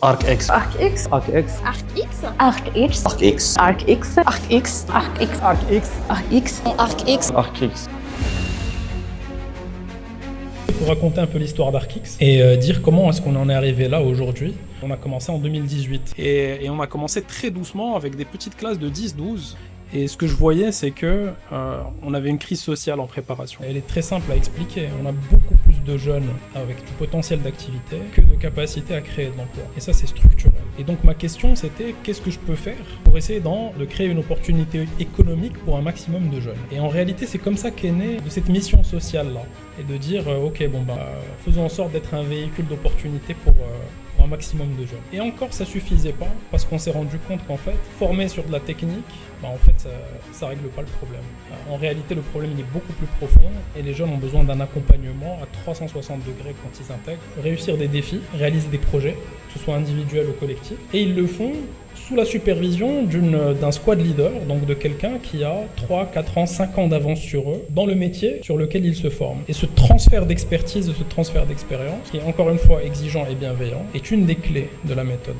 ArcX. ArcX. ArcX. ArcX. ArcX. ArcX. ArcX. ArcX. ArcX. ArcX. ArcX. ArcX. ArcX. Pour raconter un peu l'histoire d'ArcX et dire comment est-ce qu'on en est arrivé là aujourd'hui. On a commencé en 2018 et on a commencé très doucement avec des petites classes de 10-12. Et ce que je voyais, c'est que on avait une crise sociale en préparation. Elle est très simple à expliquer. On a beaucoup plus de jeunes avec du potentiel d'activité que de capacité à créer de l'emploi. Et ça, c'est structurel. Et donc ma question, c'était qu'est-ce que je peux faire pour essayer de créer une opportunité économique pour un maximum de jeunes. Et en réalité, c'est comme ça qu'est née de cette mission sociale-là. Et de dire, faisons en sorte d'être un véhicule d'opportunité pour un maximum de jeunes. Et encore, ça suffisait pas, parce qu'on s'est rendu compte qu'en fait, former sur de la technique, ça règle pas le problème. En réalité, le problème, il est beaucoup plus profond, et les jeunes ont besoin d'un accompagnement à 360 degrés quand ils intègrent, réussir des défis, réaliser des projets, que ce soit individuel ou collectif, et ils le font sous la supervision d'un squad leader, donc de quelqu'un qui a 3, 4 ans, 5 ans d'avance sur eux, dans le métier sur lequel ils se forment. Et ce transfert d'expertise, ce transfert d'expérience, qui est encore une fois exigeant et bienveillant, est une des clés de la méthode.